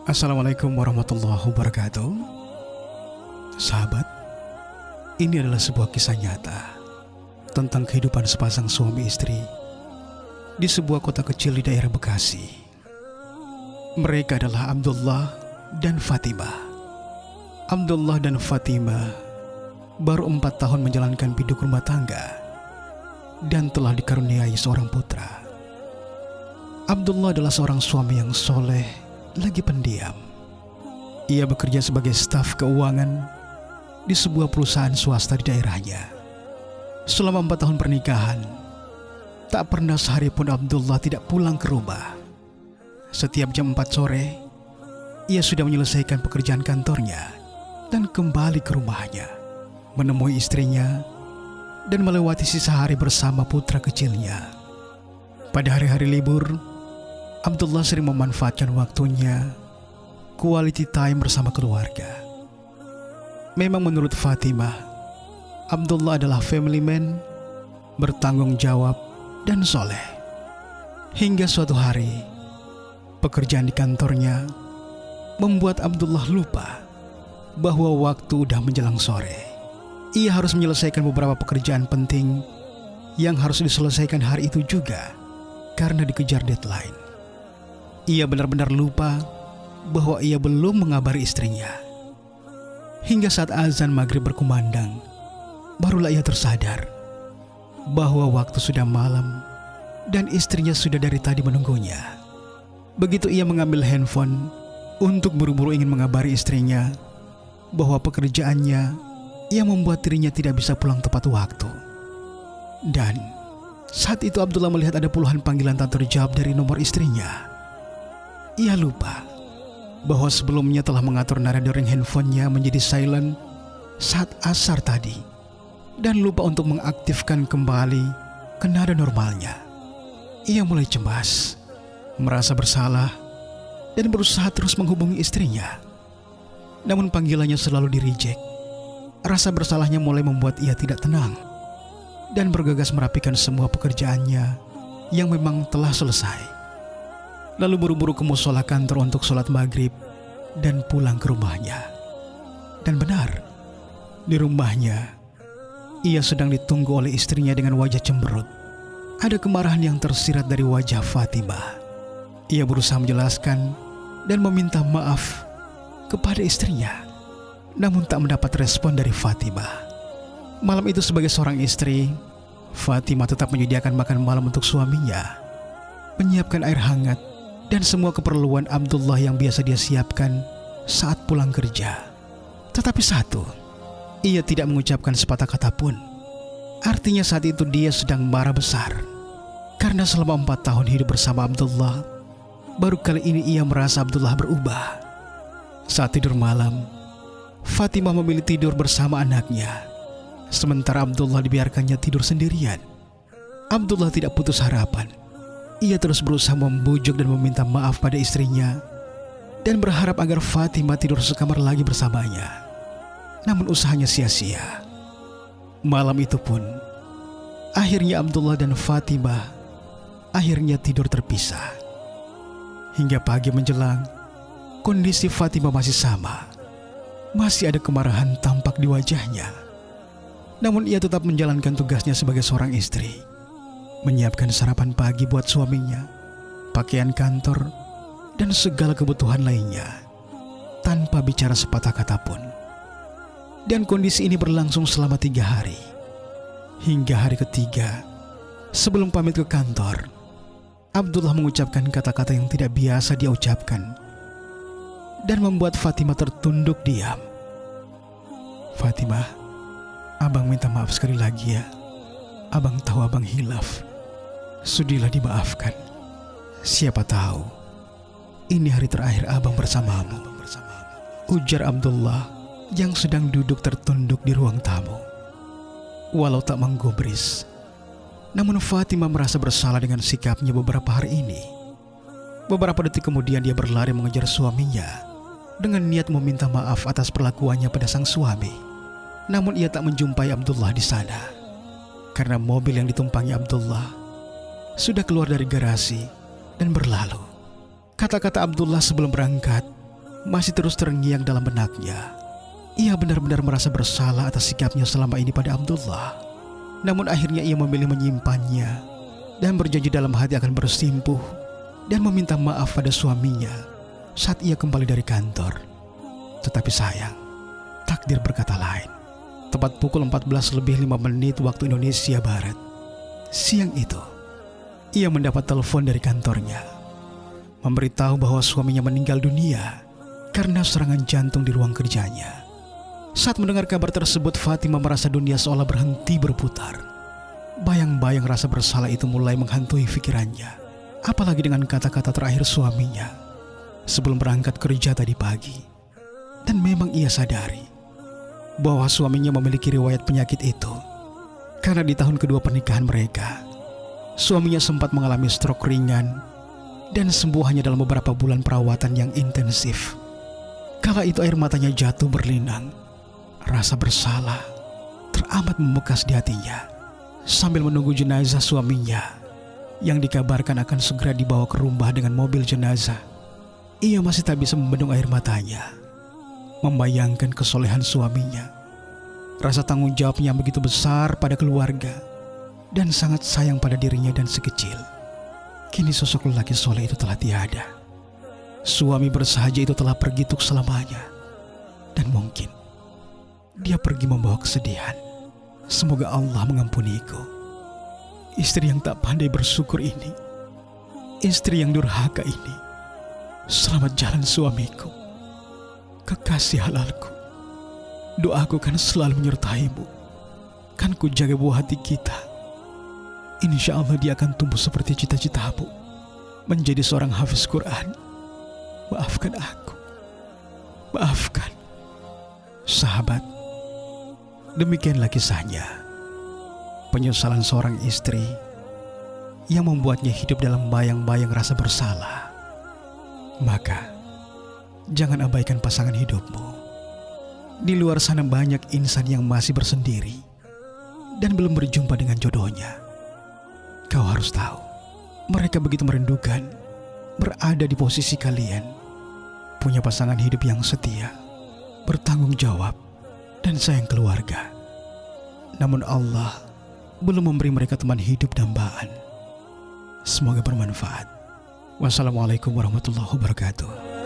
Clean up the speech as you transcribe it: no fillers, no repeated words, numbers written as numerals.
Assalamualaikum warahmatullahi wabarakatuh. Sahabat, ini adalah sebuah kisah nyata tentang kehidupan sepasang suami istri di sebuah kota kecil di daerah Bekasi. Mereka adalah Abdullah dan Fatimah. Abdullah dan Fatimah baru 4 tahun menjalankan hidup rumah tangga dan telah dikaruniai seorang putra. Abdullah adalah seorang suami yang soleh lagi pendiam. Ia bekerja sebagai staf keuangan di sebuah perusahaan swasta di daerahnya. Selama 4 tahun pernikahan, tak pernah sehari pun Abdullah tidak pulang ke rumah. Setiap jam 4 sore, ia sudah menyelesaikan pekerjaan kantornya dan kembali ke rumahnya, menemui istrinya dan melewati sisa hari bersama putra kecilnya. Pada hari-hari libur, Abdullah sering memanfaatkan waktunya quality time bersama keluarga. Memang menurut Fatimah, Abdullah adalah family man, bertanggung jawab dan soleh. Hingga suatu hari, pekerjaan di kantornya membuat Abdullah lupa bahwa waktu udah menjelang sore. Ia harus menyelesaikan beberapa pekerjaan penting yang harus diselesaikan hari itu juga karena dikejar deadline. Ia benar-benar lupa bahwa ia belum mengabari istrinya. Hingga saat azan maghrib berkumandang, barulah ia tersadar bahwa waktu sudah malam dan istrinya sudah dari tadi menunggunya. Begitu ia mengambil handphone untuk buru-buru ingin mengabari istrinya bahwa pekerjaannya yang membuat dirinya tidak bisa pulang tepat waktu. Dan saat itu Abdullah melihat ada puluhan panggilan tak terjawab dari nomor istrinya. Ia lupa bahwa sebelumnya telah mengatur nada dering handphonenya menjadi silent saat asar tadi, dan lupa untuk mengaktifkan kembali ke nada normalnya. Ia mulai cemas, merasa bersalah, dan berusaha terus menghubungi istrinya. Namun panggilannya selalu di-reject. Rasa bersalahnya mulai membuat ia tidak tenang dan bergegas merapikan semua pekerjaannya yang memang telah selesai. Lalu buru-buru ke mushola kantor untuk sholat maghrib dan pulang ke rumahnya. Dan benar, di rumahnya ia sedang ditunggu oleh istrinya dengan wajah cemberut. Ada kemarahan yang tersirat dari wajah Fatimah. Ia berusaha menjelaskan dan meminta maaf kepada istrinya, namun tak mendapat respon dari Fatimah. Malam itu sebagai seorang istri, Fatimah tetap menyediakan makan malam untuk suaminya, menyiapkan air hangat dan semua keperluan Abdullah yang biasa dia siapkan saat pulang kerja. Tetapi satu, ia tidak mengucapkan sepatah kata pun. Artinya saat itu dia sedang marah besar, karena selama 4 tahun hidup bersama Abdullah, baru kali ini ia merasa Abdullah berubah. Saat tidur malam, Fatimah memilih tidur bersama anaknya, sementara Abdullah dibiarkannya tidur sendirian. Abdullah tidak putus harapan. Ia terus berusaha membujuk dan meminta maaf pada istrinya dan berharap agar Fatimah tidur sekamar lagi bersamanya. Namun usahanya sia-sia. Malam itu pun, akhirnya Abdullah dan Fatimah akhirnya tidur terpisah. Hingga pagi menjelang, kondisi Fatimah masih sama. Masih ada kemarahan tampak di wajahnya. Namun ia tetap menjalankan tugasnya sebagai seorang istri, menyiapkan sarapan pagi buat suaminya, pakaian kantor, dan segala kebutuhan lainnya, tanpa bicara sepatah kata pun. Dan kondisi ini berlangsung selama 3 hari. Hingga hari ketiga, sebelum pamit ke kantor, Abdullah mengucapkan kata-kata yang tidak biasa dia ucapkan dan membuat Fatimah tertunduk diam. "Fatimah, abang minta maaf sekali lagi ya. Abang tahu abang hilaf. Sudilah dimaafkan. Siapa tahu ini hari terakhir abang bersamamu," ujar Abdullah yang sedang duduk tertunduk di ruang tamu. Walau tak menggubris, namun Fatimah merasa bersalah dengan sikapnya beberapa hari ini. Beberapa detik kemudian dia berlari mengejar suaminya dengan niat meminta maaf atas perlakuannya pada sang suami. Namun ia tak menjumpai Abdullah di sana, karena mobil yang ditumpangi Abdullah sudah keluar dari garasi dan berlalu. Kata-kata Abdullah sebelum berangkat masih terus terngiang dalam benaknya. Ia benar-benar merasa bersalah atas sikapnya selama ini pada Abdullah. Namun akhirnya ia memilih menyimpannya dan berjanji dalam hati akan bersimpuh dan meminta maaf pada suaminya saat ia kembali dari kantor. Tetapi sayang, takdir berkata lain. Tepat pukul 14:05 waktu Indonesia Barat, siang itu, ia mendapat telepon dari kantornya, memberitahu bahwa suaminya meninggal dunia karena serangan jantung di ruang kerjanya. Saat mendengar kabar tersebut, Fatimah merasa dunia seolah berhenti berputar. Bayang-bayang rasa bersalah itu mulai menghantui pikirannya. Apalagi dengan kata-kata terakhir suaminya sebelum berangkat kerja tadi pagi. Dan memang ia sadari bahwa suaminya memiliki riwayat penyakit itu. Karena di tahun kedua pernikahan mereka, suaminya sempat mengalami stroke ringan dan sembuh hanya dalam beberapa bulan perawatan yang intensif. Kala itu air matanya jatuh berlinang. Rasa bersalah teramat membekas di hatinya. Sambil menunggu jenazah suaminya yang dikabarkan akan segera dibawa ke rumah dengan mobil jenazah, ia masih tak bisa membendung air matanya, membayangkan kesolehan suaminya, rasa tanggung jawabnya yang begitu besar pada keluarga, dan sangat sayang pada dirinya dan si kecil. Kini sosok lelaki soleh itu telah tiada. Suami bersahaja itu telah pergi untuk selamanya. Dan mungkin dia pergi membawa kesedihan. Semoga Allah mengampuniku. Istri yang tak pandai bersyukur ini, istri yang durhaka ini. Selamat jalan suamiku, kekasih halalku. Doaku kan selalu menyertaimu. Kan ku jaga buah hati kita. Insya Allah dia akan tumbuh seperti cita-citamu, menjadi seorang hafiz Quran. Maafkan aku. Maafkan. Sahabat, demikianlah kisahnya. Penyesalan seorang istri yang membuatnya hidup dalam bayang-bayang rasa bersalah. Maka, jangan abaikan pasangan hidupmu. Di luar sana banyak insan yang masih bersendiri dan belum berjumpa dengan jodohnya. Kau harus tahu, mereka begitu merindukan berada di posisi kalian, punya pasangan hidup yang setia, bertanggung jawab, dan sayang keluarga. Namun Allah belum memberi mereka teman hidup dambaan. Semoga bermanfaat. Wassalamualaikum warahmatullahi wabarakatuh.